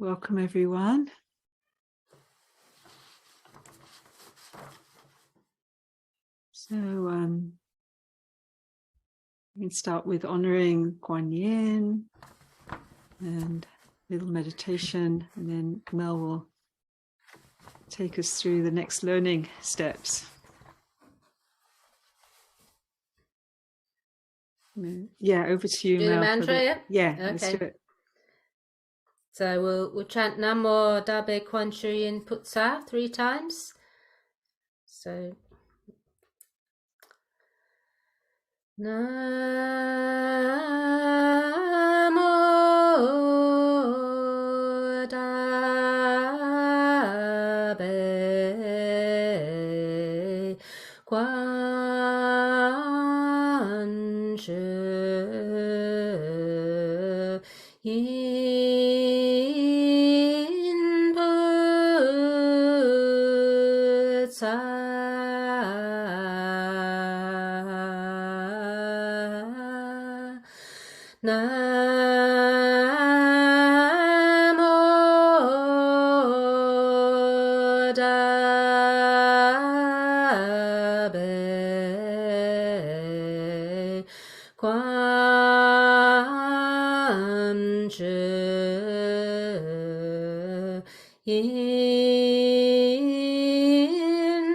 Welcome, everyone. So we can start with honoring Kuan Yin and a little meditation, and then Mel will take us through the next learning steps. Yeah, over to you, do Mel. the mantra, yeah, okay. Let's do it. So we'll chant Namo Dabe Kuan Yin Putsa 3 times. So Namo Dabe Kuan Yin Putsa Namo Dabe Kuan Yin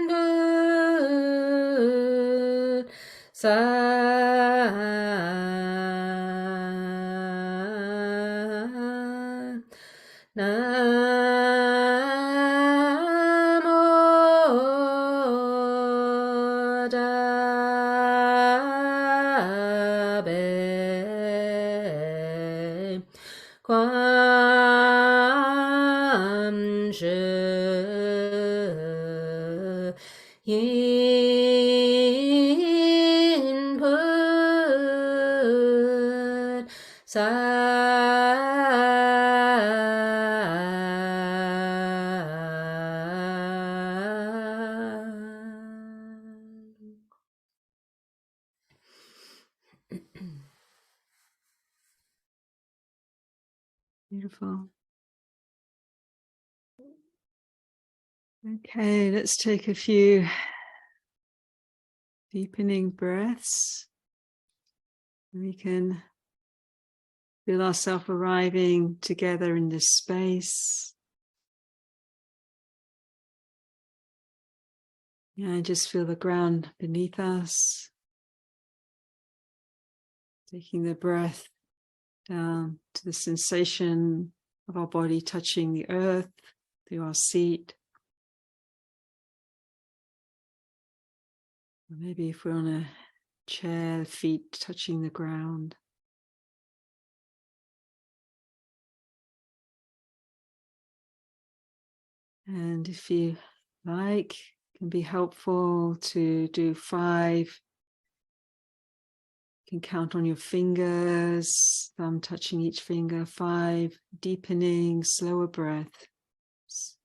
Putsa Namo Dabe Kuan Yin Beautiful. Okay, let's take a few deepening breaths. We can feel ourselves arriving together in this space. Yeah, just feel the ground beneath us. Taking the breath down to the sensation of our body touching the earth through our seat. Or maybe if we're on a chair, feet touching the ground. And if you like, it can be helpful to do 5. You can count on your fingers, thumb touching each finger, 5 deepening, slower breaths.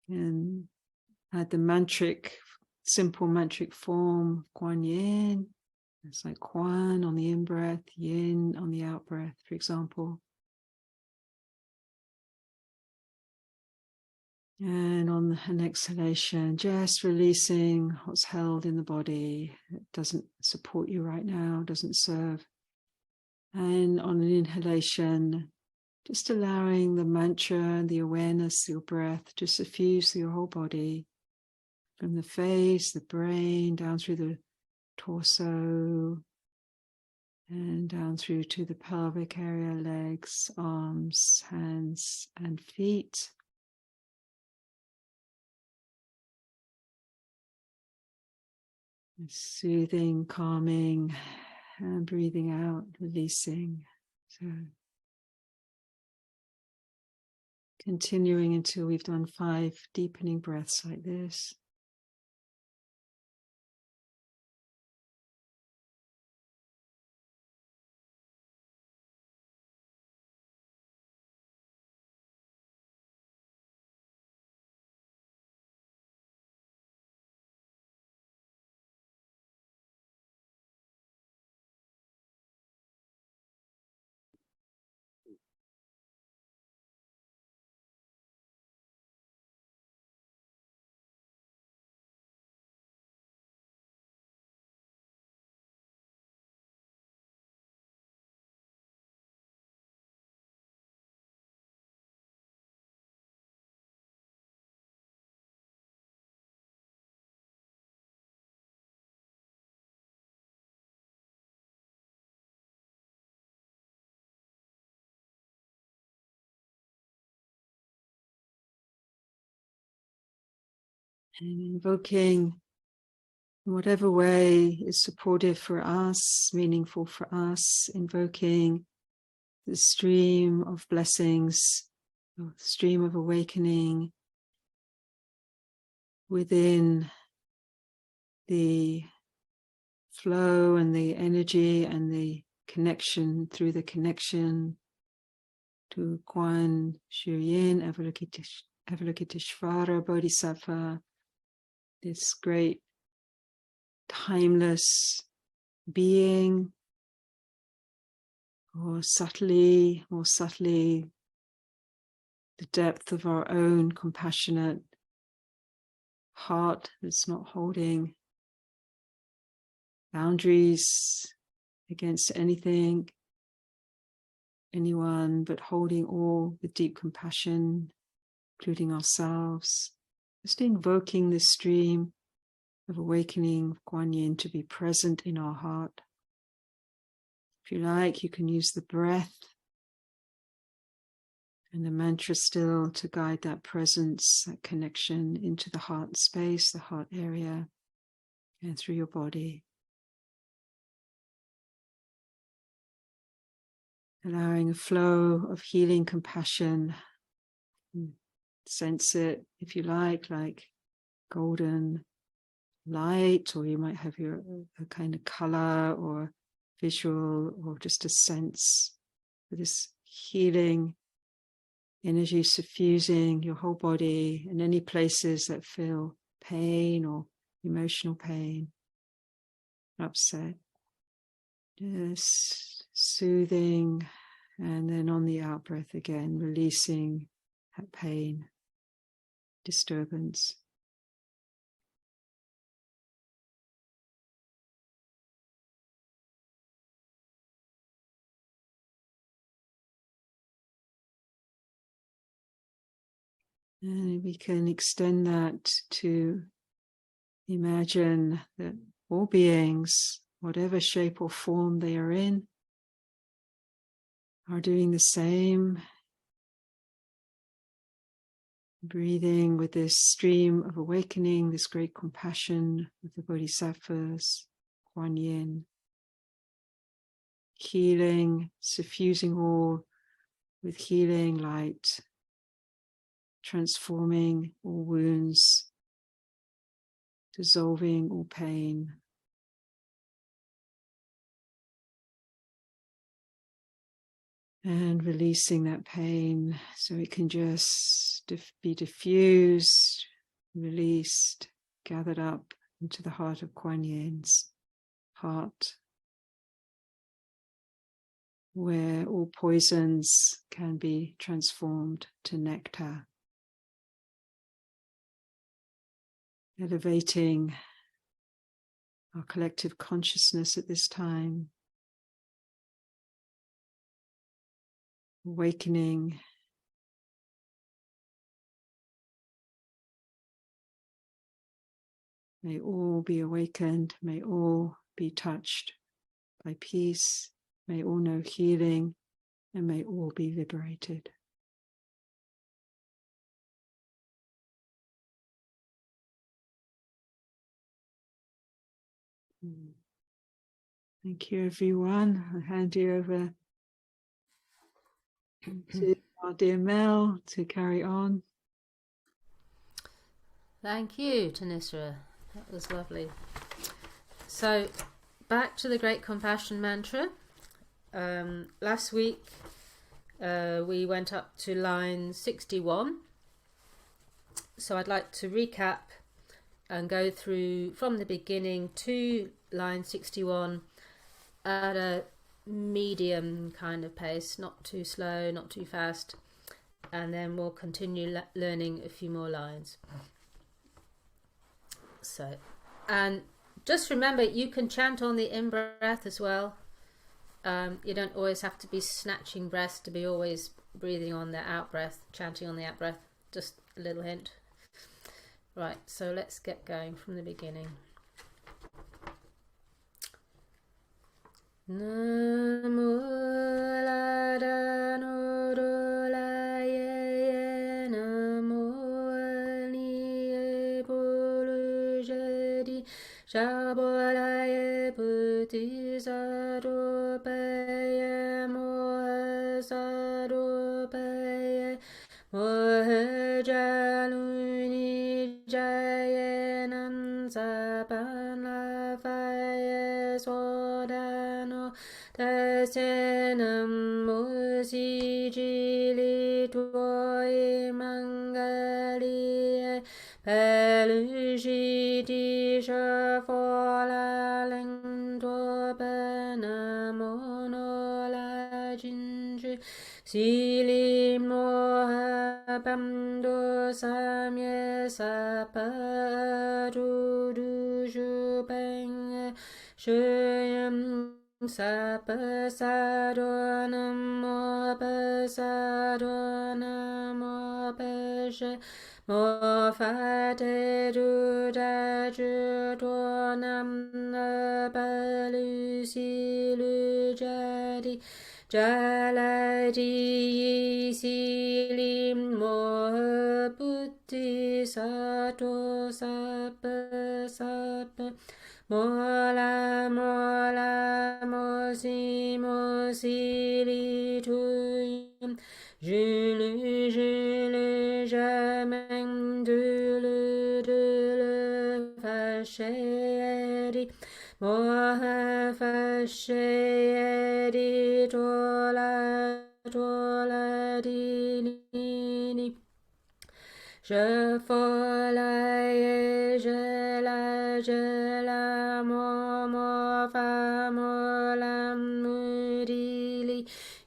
And add the simple mantric form, Kuan Yin. It's like Kuan on the in-breath, Yin on the out-breath, for example. And on an exhalation, just releasing what's held in the body. It doesn't support you right now, doesn't serve. And on an inhalation, just allowing the mantra and the awareness, your breath, to suffuse through your whole body, from the face, the brain, down through the torso, and down through to the pelvic area, legs, arms, hands, and feet. Soothing, calming, and breathing out, releasing. So continuing until we've done 5 deepening breaths like this. And invoking in whatever way is supportive for us, meaningful for us, invoking the stream of blessings, the stream of awakening within the flow and the energy and the connection, through the connection to Kuan Yin, Avalokiteshvara, Bodhisattva, this great timeless being, or more subtly, the depth of our own compassionate heart that's not holding boundaries against anything, anyone, but holding all with deep compassion, including ourselves. Just invoking this stream of awakening of Kuan Yin to be present in our heart. If you like, you can use the breath and the mantra still to guide that presence, that connection into the heart space, the heart area, and through your body. Allowing a flow of healing compassion. Sense it, if you like golden light, or you might have a kind of color or visual, or just a sense of this healing energy suffusing your whole body and any places that feel pain or emotional pain, upset. Just soothing, and then on the out breath again, releasing that pain, disturbance. And we can extend that to imagine that all beings, whatever shape or form they are in, are doing the same. Breathing with this stream of awakening, this great compassion of the Bodhisattvas, Kuan Yin, healing, suffusing all with healing light, transforming all wounds, dissolving all pain. And releasing that pain so it can just be diffused, released, gathered up into the heart of Kuan Yin's heart, where all poisons can be transformed to nectar, elevating our collective consciousness at this time, awakening, may all be awakened, may all be touched by peace, may all know healing, and may all be liberated. Thank you, everyone. I'll hand you over to our dear Mel to carry on. Thank you, Thanissara. That was lovely. So, back to the Great Compassion Mantra. Last week, we went up to line 61. So I'd like to recap and go through from the beginning to line 61 at a medium kind of pace, not too slow, not too fast, and then we'll continue learning a few more lines. So, and just remember, you can chant on the in-breath as well. You don't always have to be snatching breaths to be always breathing on the out-breath, chanting on the out-breath. Just a little hint. Right, so let's get going from the beginning. Namo Ladano Namo Niye Shabolaye Bodhisattva Mohasattva Mohajaluni Jayanam Sapanavaye Sodano Tasyanam Musijili Tuoi Mangalia Pelujiti Shafola Lengto Panamonola Jinju Silim Noha Pamdo Samye Sapadu Dujupeng Shuyam Sapasadonam Mopasadonam Mopashe Mofate Dudajudonam Napalusilujadi Jaladi Silim Mohaputi Sato Sapa Sapa Mola Mola Mosi Mosili Tuyum Julu Julu Jamen Dulu Dulu Fashedi Moha Fashedi Tola Tola Dini Shafolaye Jela Jela Momo Famolam Mudili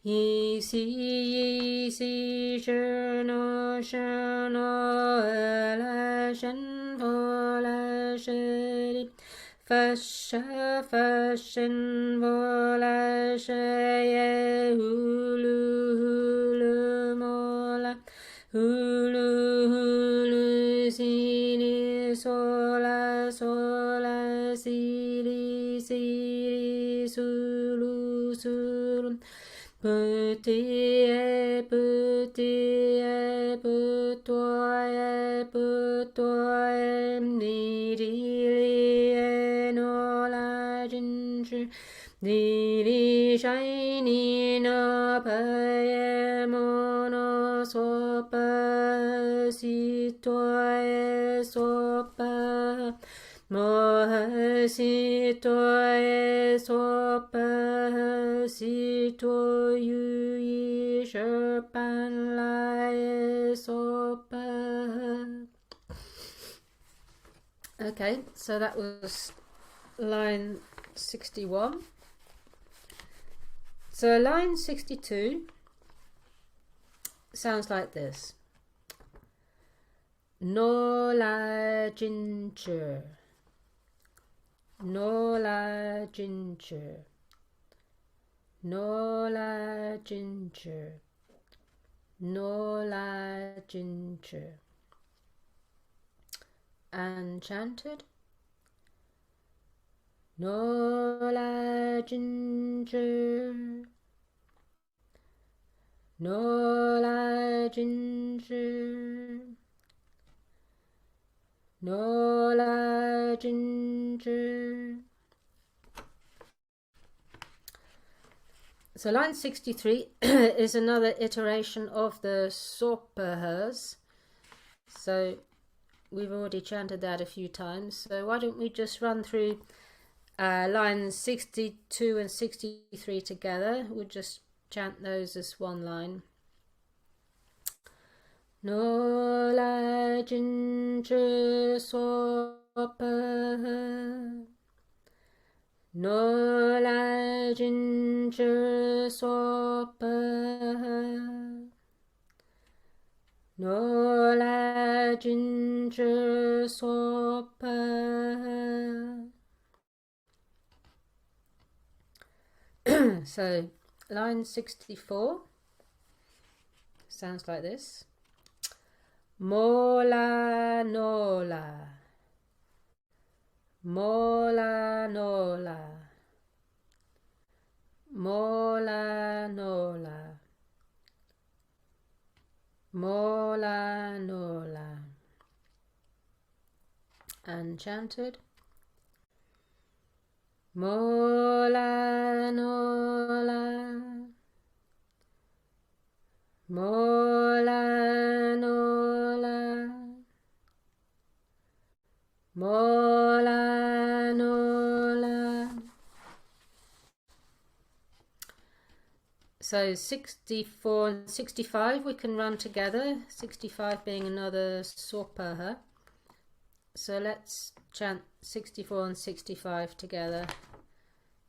Yisi Shano Shano Ela Shen Vola Shedi Fasha Fashin Vola Shaye Hulu Hulu Mola Hulu Hulu Sini Sola Sola Siri Siri Sulu Sulu Putie Putie Putoye Putoye Nidili Nola Jinju Nili Shiny No Paye Mono Sopa Sitoye Sopa Moha Sitoye Sopa Sito Yu Sherpan Laye Sopa. Okay, so that was line 61. So line 62 sounds like this. No la ginger, no la ginger, no la ginger, no la ginger. And chanted. No la ginger, no la ginger, no la ginger. So line 63 is another iteration of the Sopahas. So we've already chanted that a few times. So why don't we just run through lines 62 and 63 together. We'll just chant those as one line. No la ginger sopa, no la ginger sopa, no la ginger sopa. So line 64 sounds like this. Mola nola, mola nola, mola nola, mola nola. And chanted. Mola nola, mola nola, mola nola. So 64 and 65 we can run together, 65 being another sopaha. So let's chant 64 and 65 together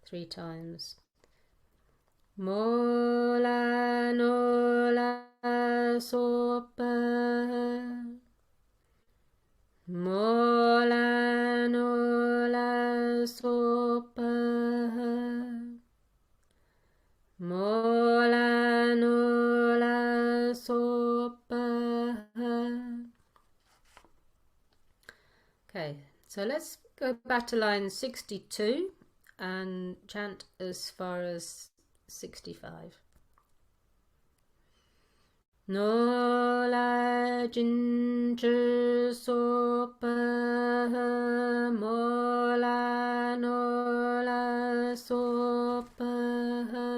3 times. Mola nola sopaha, mola nola sopaha, mola nola sopaha. Okay, so let's go back to line 62 and chant as far as 65. Nola jinju sopaha, mola nola sopaha,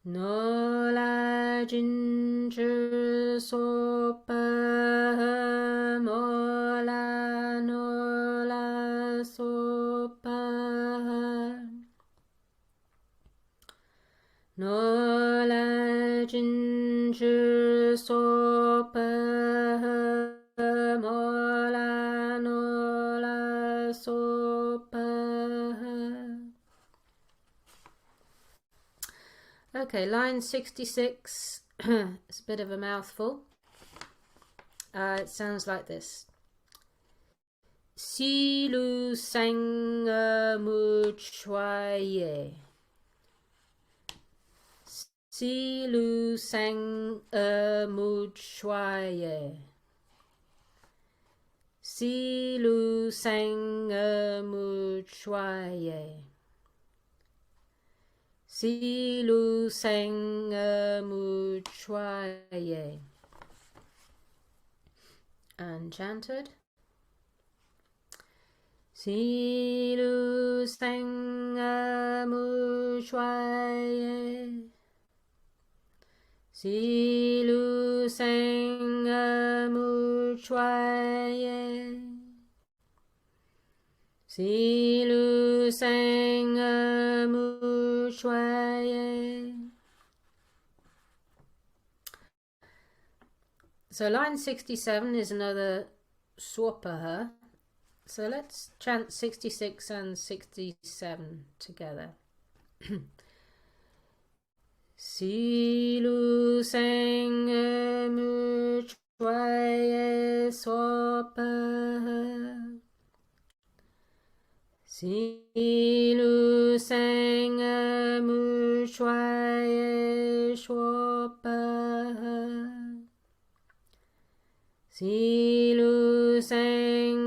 nola jinju sopaha, mola nola sopaha, nola jinju sopaha, mola nola sopaha. Okay, line 66. It's a bit of a mouthful. It sounds like this. Si lu sang mu chwaye. Si lu sang mu chwaye. Si lu sang mu chwaye. Si lu sang mu chwaye. And chanted. Si lu sang mu chwaye. Si lu sang mu chwaye. Si lu sang mu chwaye. So line 67 is another swapaha. So let's chant 66 and 67 together. Si lu sang mu chwaye swapaha. Si lu sang mu chwaye swapaha. Si lu sang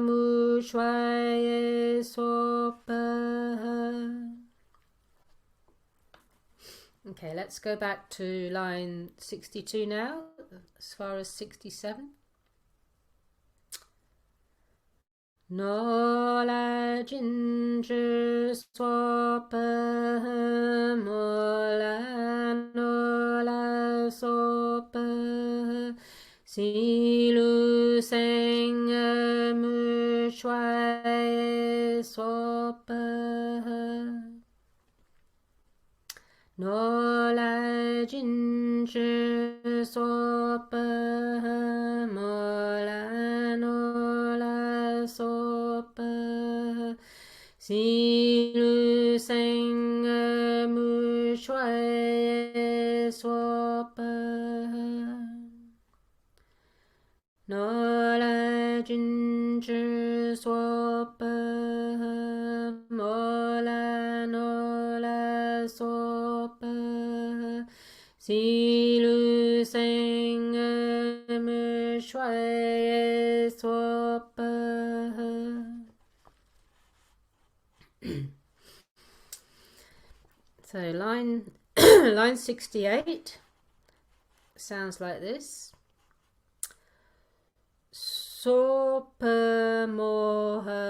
mu chwaye swapaha. Okay, let's go back to line 62 now, as far as 67. Nola jinju swapaha, mola nola sopaha. Si lu sang mu chwaye swapaha. Nola jinju swapaha, mola nola sopaha. Si lu sang mu chwaye swapaha. Nola jinju swapaha, mola nola sopaha. Si lu sang mu chwaye swapaha. So line 68 sounds like this. Sopa moha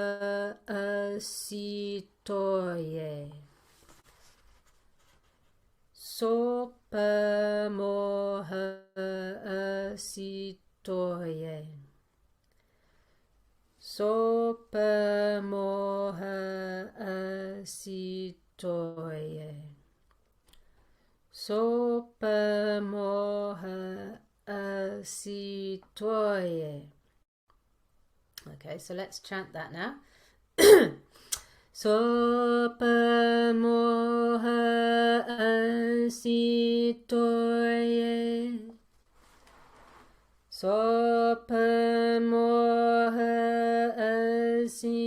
asitoye. Sopa moha asitoye. Sopa moha asitoye. Sopa moha asitoye. Okay, so let's chant that now. Sopa moha asitoye. Sopa moha asitoye.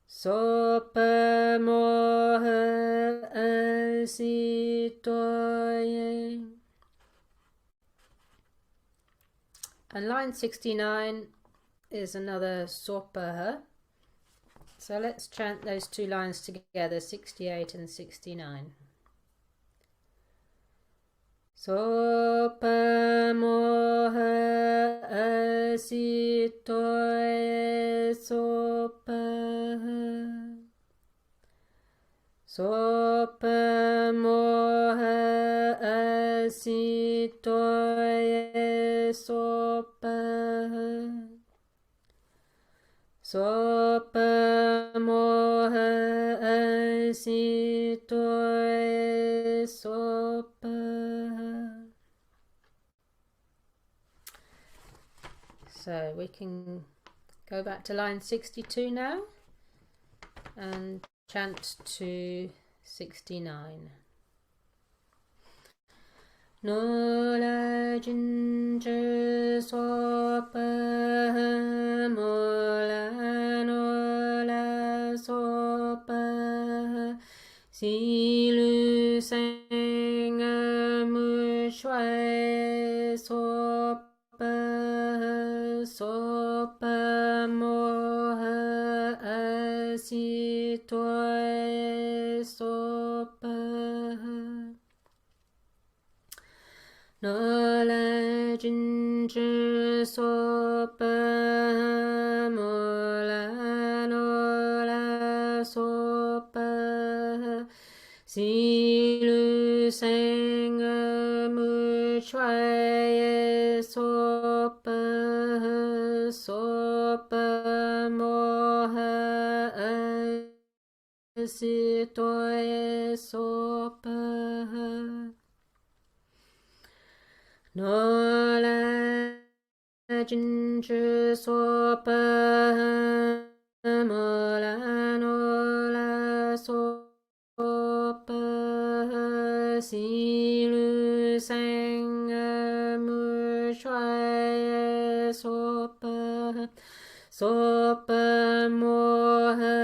Sopa moha asitoye. And line 69 is another sopaha. So let's chant those two lines together, 68 and 69. Sopa moha asitoye sopaha. Sopa moha asitoye sopaha. Sopa moha asitoye sopaha. So we can go back to line 62 now and chant to 69. Nola jinja sopa mola nola sopa silu senga mushwai sopa sopa moha asitoy sopa. Nola jinja sopa mola nola sopa silu senga mushwai sopa sopa moha asitoy sopa. Nola jinja sopa mola nola sopa silu senga mushwai sopa sopa moha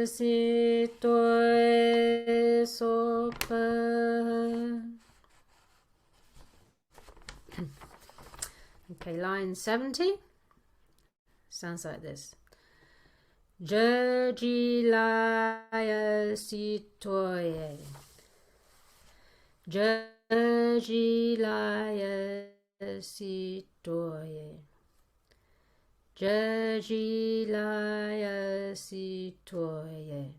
asitoy sopa. Okay, line 70 sounds like this. Jajilaya sitoye. Jajilaya sitoye. Jajilaya sitoye.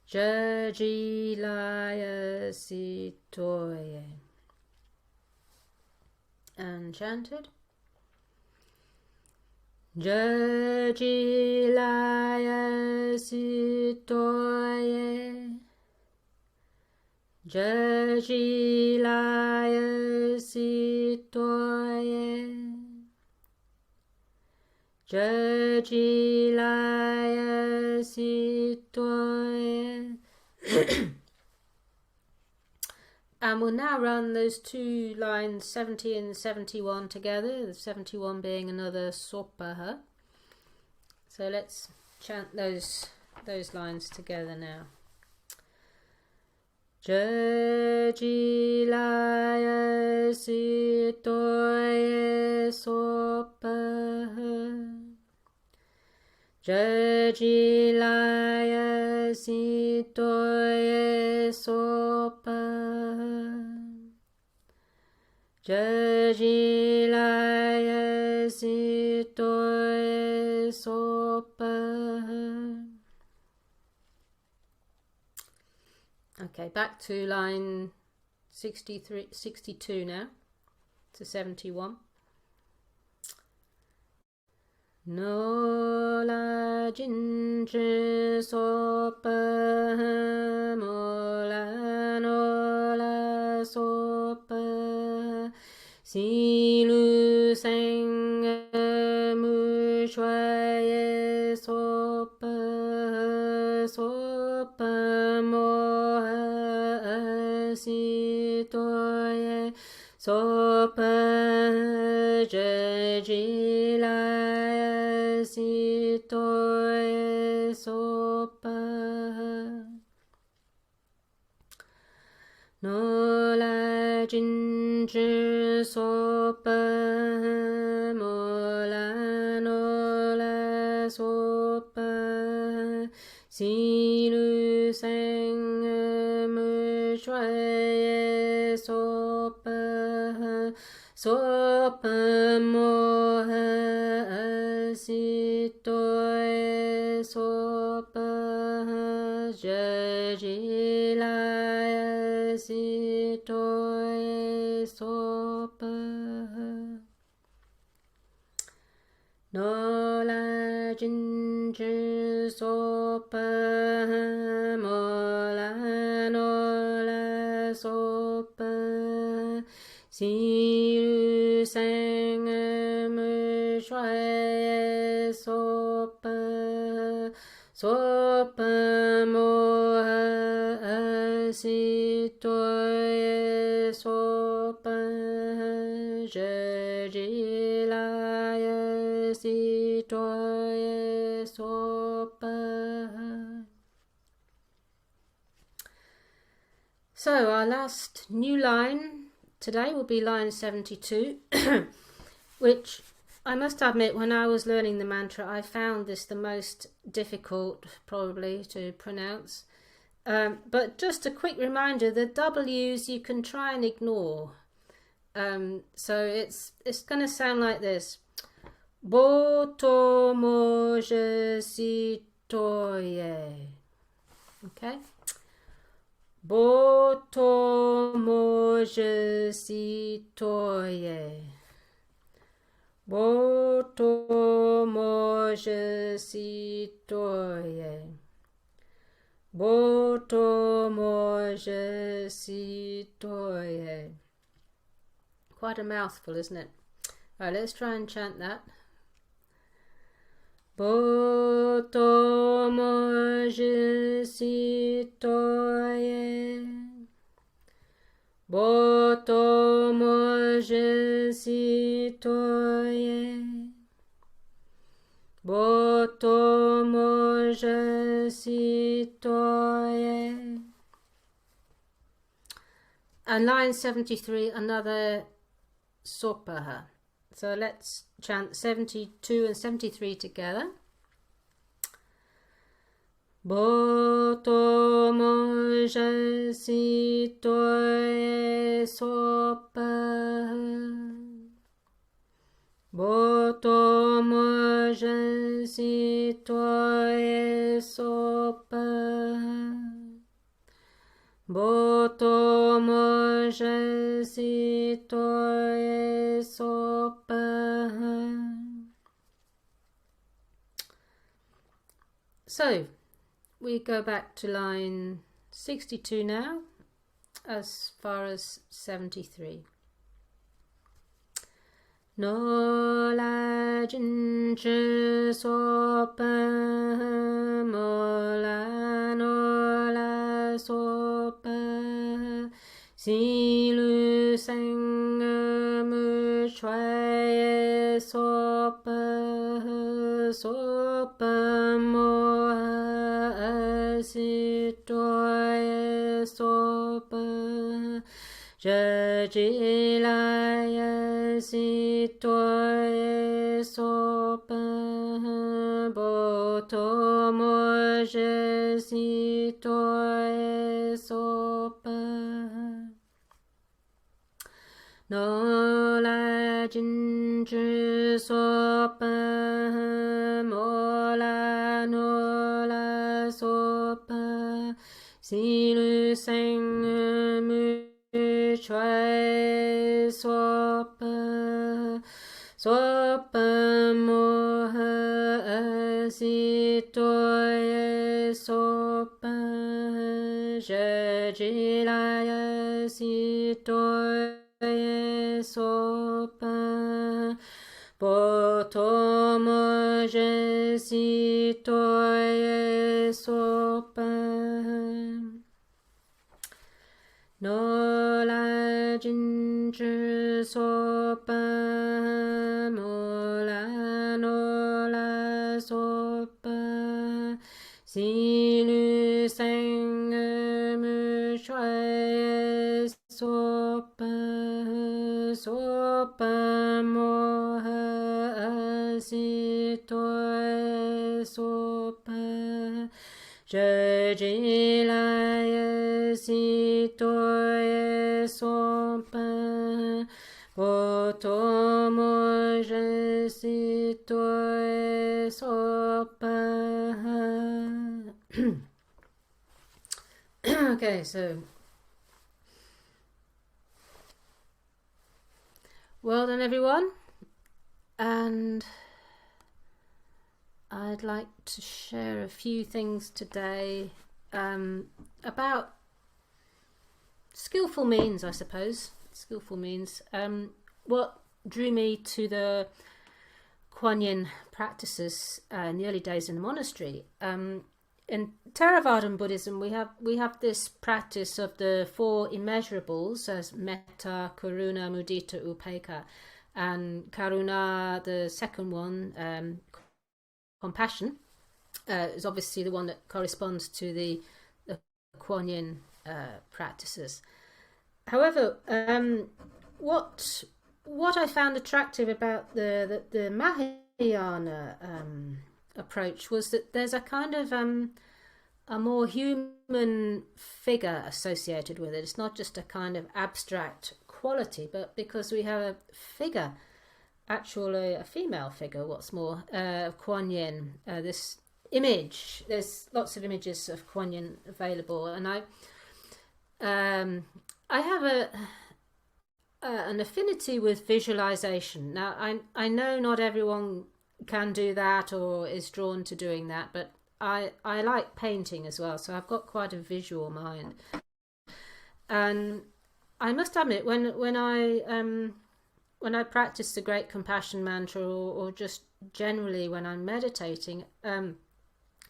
Jajilaya sitoye. And chanted. Jajilaya sitoye. Jajilaya sitoye. Jajilaya sitoye. And we'll now run those two lines 70 and 71 together, the 71 being another sopaha. So let's chant those lines together now. Jajilaya sitoye sopaha. Jajilaya sitoye sopaha. Jajilaya Sitoye Sopa. Okay, back to line 62 now to 71. No la jinju sopa mola no la sopa si lu seng mu shuaye sopa sopa moha si toye sopa jajilaya si toye sopa no la jinju sopa mola no la sopa si lu seng mu shuaye sopa sopa moha si toye sopa jajilaya si toye sopa no la jinju sopa mola no la sopa si lu seng mu shuaye sopa sopa moha si toye sopa jajilaya si toye sopa. So our last new line today will be line 72, which I must admit, when I was learning the mantra, I found this the most difficult, probably, to pronounce. But just a quick reminder, the W's you can try and ignore. So it's going to sound like this. Boto moje si toye. Okay? Boto moje si toye. Boto moje si toye. Boto moje si toye. Quite a mouthful, isn't it? All right, let's try and chant that. Boto moje si toye. Boto moje si toye. Boto moje si toye. And line 73, another sopaha. So let's chant 72 and 73 together. Boto moje si toye sopaha. Boto moje si toye sopaha. Boto moje si toye sopaha. So we go back to line 62 now, as far as 73. No la jinju sopa mola no la sopa si lu seng mu shuaye sopa sopa moha si toye sopa jajilaya si toye sopa boto moje si toye sopa no jinju sopa mola nola sopa silu seng mu chue sopa sopa moha asitoye sopa je jilaya sitoye sopa potomo je sitoye sopa nola jinju sopa mola nola sopa silu seng mu shui sopa sopa moha asitoy sopa je jilaya sitoye sopa potomo je sitoye sopa. Okay, so well done everyone, and I'd like to share a few things today about skillful means, I suppose. Skillful means. What drew me to the Kuan Yin practices in the early days in the monastery. In Theravadan Buddhism, we have this practice of the four immeasurables as metta, karuna, mudita, upekkha, and karuna, the second one, compassion, is obviously the one that corresponds to the Kuan Yin practices. However, what I found attractive about the Mahayana approach was that there's a kind of a more human figure associated with it. It's not just a kind of abstract quality, but because we have a figure, actually a female figure, what's more, of Kuan Yin, this image. There's lots of images of Kuan Yin available, and I have an affinity with visualization. Now, I know not everyone can do that or is drawn to doing that, but I like painting as well, so I've got quite a visual mind. And I must admit, when I practice the Great Compassion Mantra, or just generally when I'm meditating,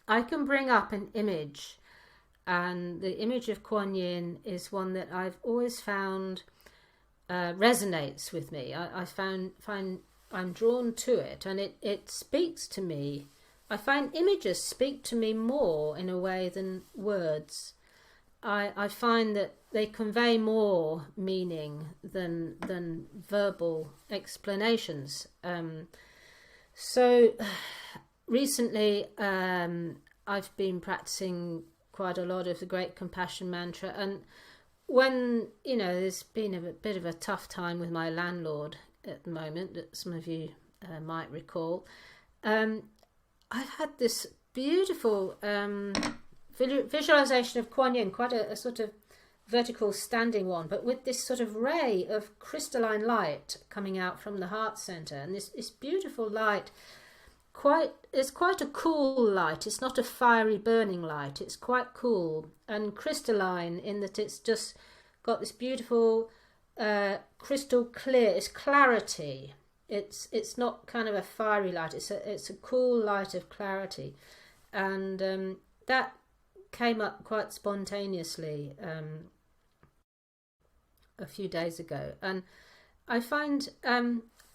I can bring up an image, and the image of Kuan Yin is one that I've always found resonates with me. I find I'm drawn to it, and it speaks to me. I find images speak to me more in a way than words. I find that they convey more meaning than verbal explanations. So recently I've been practicing quite a lot of the Great Compassion Mantra, and when, there's been a bit of a tough time with my landlord at the moment that some of you might recall, I've had this beautiful visualization of Kuan Yin, quite a sort of vertical standing one, but with this sort of ray of crystalline light coming out from the heart center, and this beautiful light. It's quite a cool light. It's not a fiery burning light. It's quite cool and crystalline in that it's just got this beautiful crystal clear. It's clarity. It's not kind of a fiery light. It's a cool light of clarity, and that came up quite spontaneously a few days ago, and I find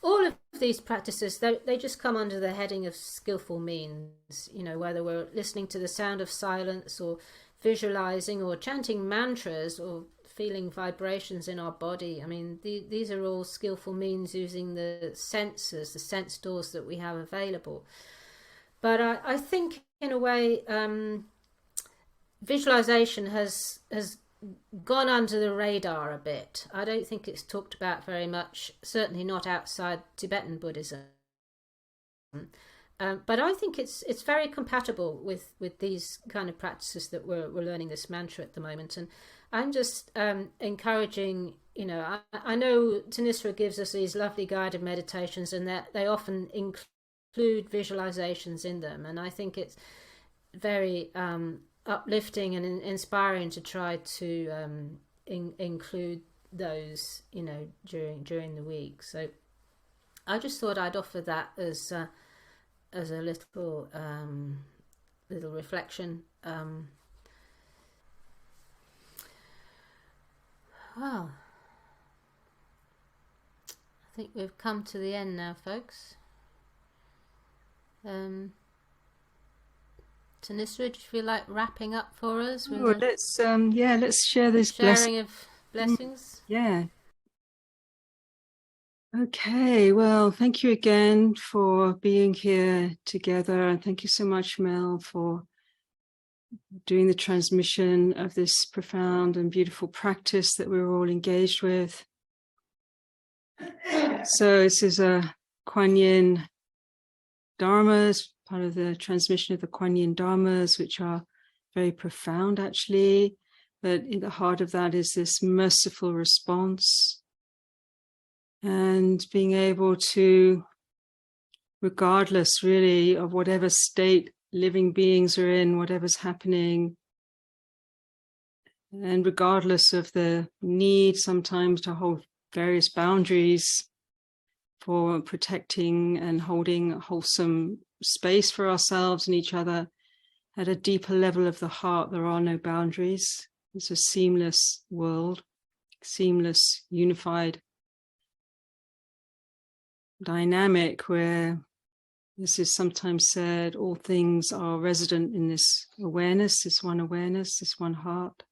all of these practices, they just come under the heading of skillful means, whether we're listening to the sound of silence or visualizing or chanting mantras or feeling vibrations in our body. I mean, these are all skillful means using the senses, the sense doors that we have available. But I think in a way, visualization has gone under the radar a bit. I don't think it's talked about very much, certainly not outside Tibetan Buddhism. But I think it's very compatible with these kind of practices that we're learning this mantra at the moment. And I'm just encouraging, I know Thanissara gives us these lovely guided meditations, and that they often include visualizations in them. And I think it's very uplifting and inspiring to try to include those, during the week. So I just thought I'd offer that as a little reflection. Well, I think we've come to the end now, folks. Thanissara, do you feel like wrapping up for us? Let's share this sharing of blessings. Yeah. Okay, well, thank you again for being here together, and thank you so much, Mel, for doing the transmission of this profound and beautiful practice that we're all engaged with. So this is a Kuan Yin Dharmas, part of the transmission of the Kuan Yin Dharmas, which are very profound actually, but in the heart of that is this merciful response, and being able to, regardless really of whatever state living beings are in, whatever's happening, and regardless of the need sometimes to hold various boundaries for protecting and holding a wholesome space for ourselves and each other, at a deeper level of the heart, there are no boundaries. It's a seamless world, seamless, unified dynamic where, this is sometimes said, all things are resident in this awareness, this one heart.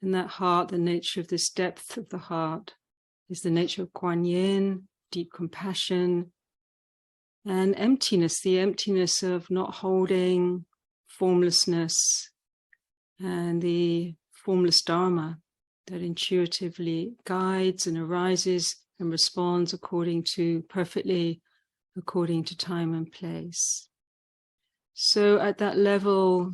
And that heart, the nature of this depth of the heart, is the nature of Kuan Yin, deep compassion, and emptiness, the emptiness of not holding, formlessness, and the formless Dharma that intuitively guides and arises and responds perfectly according to time and place. So at that level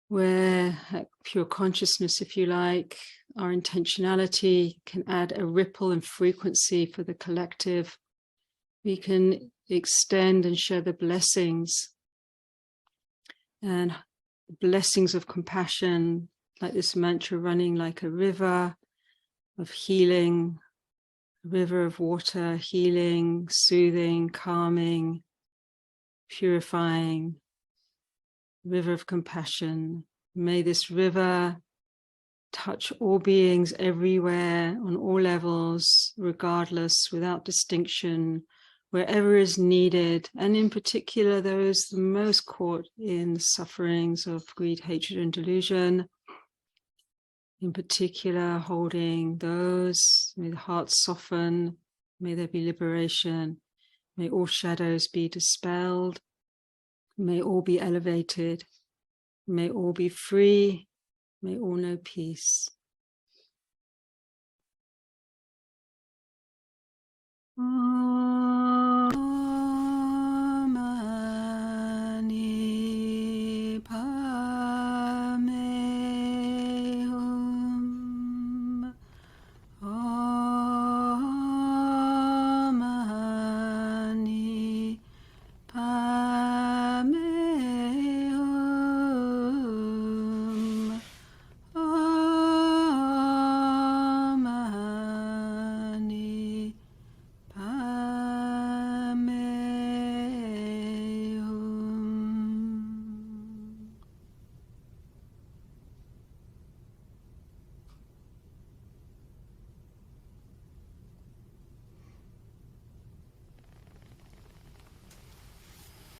where, at pure consciousness, if you like, our intentionality can add a ripple and frequency for the collective, we can extend and share the blessings, and blessings of compassion, like this mantra running like a river of healing, a river of water, healing, soothing, calming, purifying, river of compassion. May this river touch all beings everywhere, on all levels, regardless, without distinction, wherever is needed, and in particular those the most caught in the sufferings of greed, hatred, and delusion. In particular, holding those, may the hearts soften, may there be liberation, may all shadows be dispelled, may all be elevated, may all be free, may all know peace. Oh.